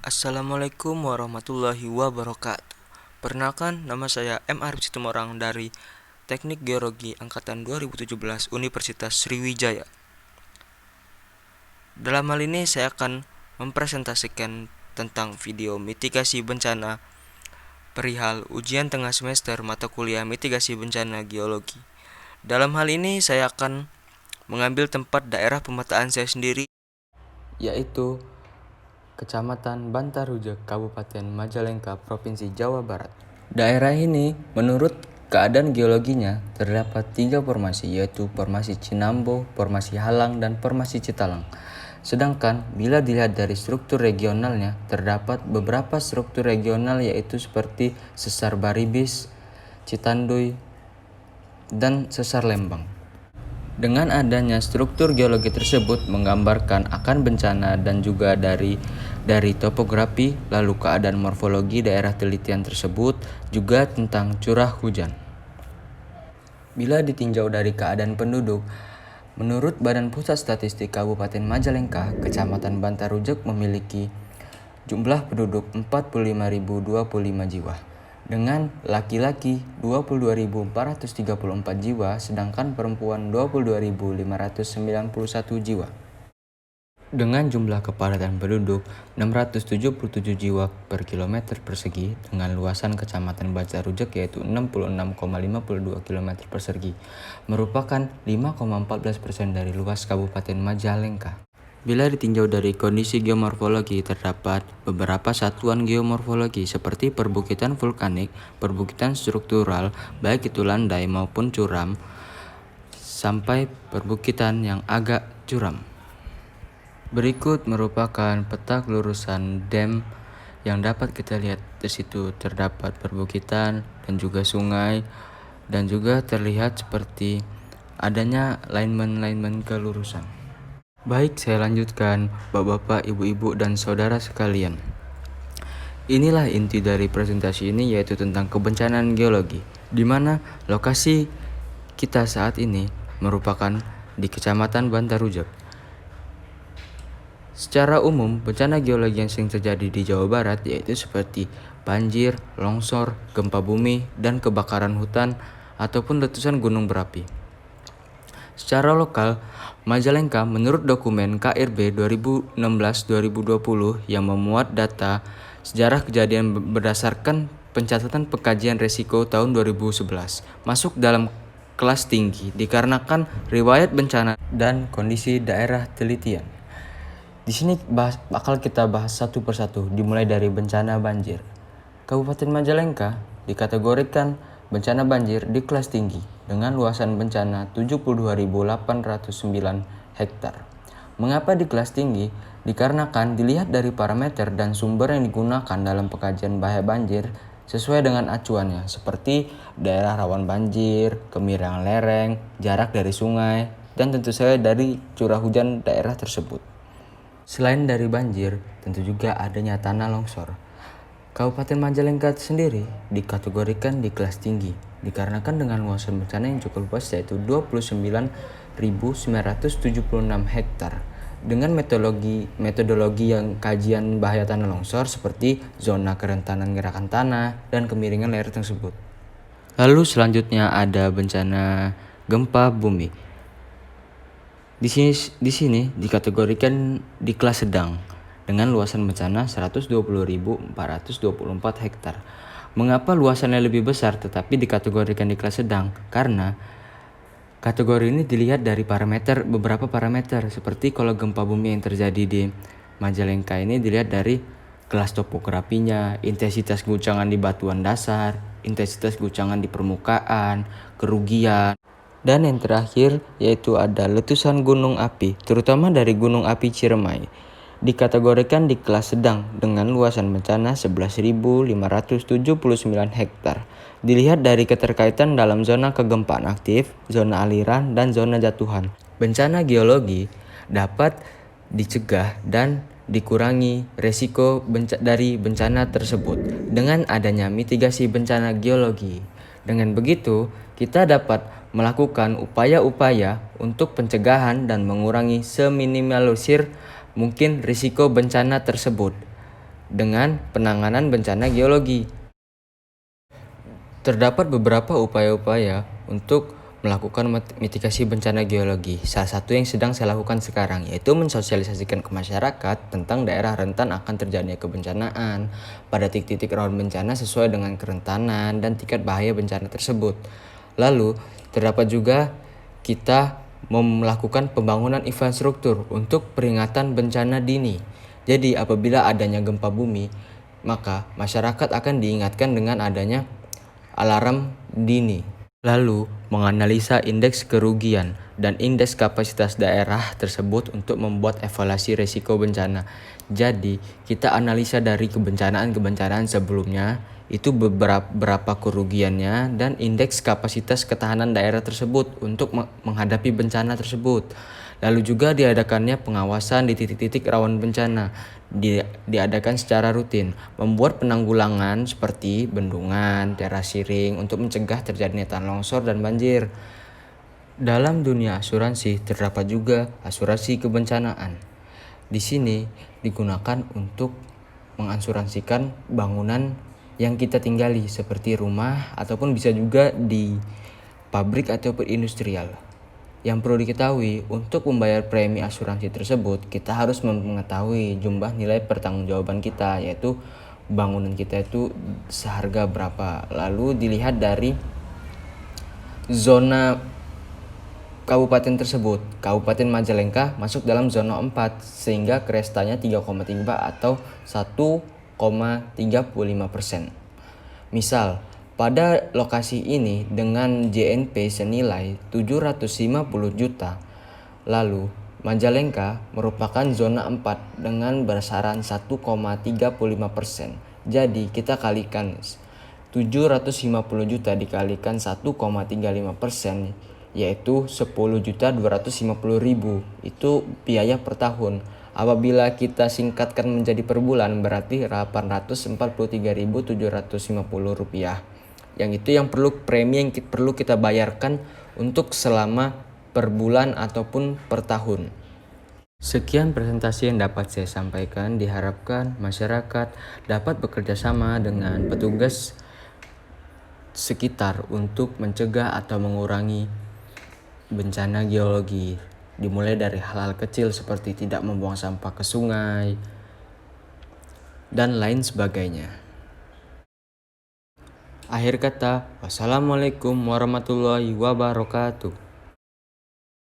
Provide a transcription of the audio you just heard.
Assalamualaikum warahmatullahi wabarakatuh. Perkenalkan, nama saya M. Arif Situmorang dari Teknik Geologi Angkatan 2017 Universitas Sriwijaya. Dalam hal ini saya akan mempresentasikan tentang video mitigasi bencana perihal ujian tengah semester mata kuliah mitigasi bencana geologi. Dalam hal ini saya akan mengambil tempat daerah pemetaan saya sendiri, yaitu Kecamatan Bantarujak, Kabupaten Majalengka, Provinsi Jawa Barat. Daerah ini menurut keadaan geologinya terdapat 3 formasi, yaitu formasi Cinambo, formasi Halang, dan formasi Citalang. Sedangkan bila dilihat dari struktur regionalnya, terdapat beberapa struktur regional yaitu seperti Sesar Baribis, Citanduy, dan Sesar Lembang. Dengan adanya struktur geologi tersebut menggambarkan akan bencana dan juga dari topografi, lalu keadaan morfologi daerah telitian tersebut, juga tentang curah hujan. Bila ditinjau dari keadaan penduduk, menurut Badan Pusat Statistik Kabupaten Majalengka, Kecamatan Bantarujak memiliki jumlah penduduk 45.025 jiwa. Dengan laki-laki 22.434 jiwa, sedangkan perempuan 22.591 jiwa. Dengan jumlah kepadatan penduduk 677 jiwa per kilometer persegi, dengan luasan Kecamatan Bantarujak yaitu 66,52 km persegi, merupakan 5,14% dari luas Kabupaten Majalengka. Bila ditinjau dari kondisi geomorfologi, terdapat beberapa satuan geomorfologi seperti perbukitan vulkanik, perbukitan struktural, baik itu landai maupun curam, sampai perbukitan yang agak curam. Berikut merupakan peta lurusan dam yang dapat kita lihat. Di situ terdapat perbukitan dan juga sungai, dan juga terlihat seperti adanya lineman-lineman kelurusan. Baik, saya lanjutkan, Bapak-bapak, Ibu-ibu, dan saudara sekalian. Inilah inti dari presentasi ini, yaitu tentang kebencanaan geologi, di mana lokasi kita saat ini merupakan di Kecamatan Bantarujak. Secara umum, bencana geologi yang sering terjadi di Jawa Barat yaitu seperti banjir, longsor, gempa bumi, dan kebakaran hutan ataupun letusan gunung berapi. Secara lokal, Majalengka menurut dokumen KRB 2016-2020 yang memuat data sejarah kejadian berdasarkan pencatatan pengkajian risiko tahun 2011 masuk dalam kelas tinggi dikarenakan riwayat bencana dan kondisi daerah telitian. Di sini bakal kita bahas satu persatu, dimulai dari bencana banjir. Kabupaten Majalengka dikategorikan bencana banjir di kelas tinggi dengan luasan bencana 72.809 hektar. Mengapa di kelas tinggi? Dikarenakan dilihat dari parameter dan sumber yang digunakan dalam pengkajian bahaya banjir sesuai dengan acuannya, seperti daerah rawan banjir, kemiringan lereng, jarak dari sungai, dan tentu saja dari curah hujan daerah tersebut. Selain dari banjir, tentu juga adanya tanah longsor. Kabupaten Majalengka sendiri dikategorikan di kelas tinggi dikarenakan dengan luasan bencana yang cukup luas yaitu 29.976 hektar dengan metodologi yang kajian bahaya tanah longsor seperti zona kerentanan gerakan tanah dan kemiringan lereng tersebut. Lalu selanjutnya ada bencana gempa bumi. Di sini dikategorikan di kelas sedang dengan luasan bencana 120.424 hektar. Mengapa luasannya lebih besar tetapi dikategorikan di kelas sedang? Karena kategori ini dilihat dari beberapa parameter, seperti kalau gempa bumi yang terjadi di Majalengka ini dilihat dari kelas topografinya, intensitas guncangan di batuan dasar, intensitas guncangan di permukaan, kerugian. Dan yang terakhir yaitu ada letusan gunung api, terutama dari gunung api Ciremai. Dikategorikan di kelas sedang dengan luasan bencana 11.579 hektar. Dilihat dari keterkaitan dalam zona kegempaan aktif, zona aliran, dan zona jatuhan. Bencana geologi dapat dicegah dan dikurangi resiko dari bencana tersebut dengan adanya mitigasi bencana geologi. Dengan begitu, kita dapat melakukan upaya-upaya untuk pencegahan dan mengurangi seminimalisir mungkin risiko bencana tersebut. dengan penanganan bencana geologi. Terdapat beberapa upaya-upaya untuk melakukan mitigasi bencana geologi. Salah satu yang sedang saya lakukan sekarang yaitu mensosialisasikan ke masyarakat tentang daerah rentan akan terjadinya kebencanaan pada titik-titik rawan bencana sesuai dengan kerentanan dan tingkat bahaya bencana tersebut. Lalu, terdapat juga kita melakukan pembangunan infrastruktur untuk peringatan bencana dini. Jadi, apabila adanya gempa bumi, maka masyarakat akan diingatkan dengan adanya alarm dini. Lalu, menganalisa indeks kerugian dan indeks kapasitas daerah tersebut untuk membuat evaluasi risiko bencana. Jadi, kita analisa dari kebencanaan-kebencanaan sebelumnya, itu berapa kerugiannya dan indeks kapasitas ketahanan daerah tersebut untuk menghadapi bencana tersebut. Lalu juga diadakannya pengawasan di titik-titik rawan bencana. Diadakan secara rutin, membuat penanggulangan seperti bendungan, terasering untuk mencegah terjadinya tanah longsor dan banjir. Dalam dunia asuransi terdapat juga asuransi kebencanaan. Di sini digunakan untuk mengasuransikan bangunan yang kita tinggali seperti rumah ataupun bisa juga di pabrik ataupun industrial. Yang perlu diketahui, untuk membayar premi asuransi tersebut, kita harus mengetahui jumlah nilai pertanggungjawaban kita, yaitu bangunan kita itu seharga berapa. Lalu dilihat dari zona kabupaten tersebut. Kabupaten Majalengka masuk dalam zona 4, sehingga krestanya 3,3 atau 1,35%. Misal, pada lokasi ini dengan JNP senilai 750 juta, lalu Majalengka merupakan zona 4 dengan besaran 1,35%. Jadi kita kalikan 750 juta dikalikan 1,35%, yaitu 10.250.000. Itu biaya per tahun. Apabila kita singkatkan menjadi per bulan berarti Rp843.750. Yang itu yang perlu premi yang perlu kita bayarkan untuk selama per bulan ataupun per tahun. Sekian presentasi yang dapat saya sampaikan. Diharapkan masyarakat dapat bekerja sama dengan petugas sekitar untuk mencegah atau mengurangi bencana geologi. Dimulai dari hal-hal kecil seperti tidak membuang sampah ke sungai dan lain sebagainya. Akhir kata, wassalamualaikum warahmatullahi wabarakatuh.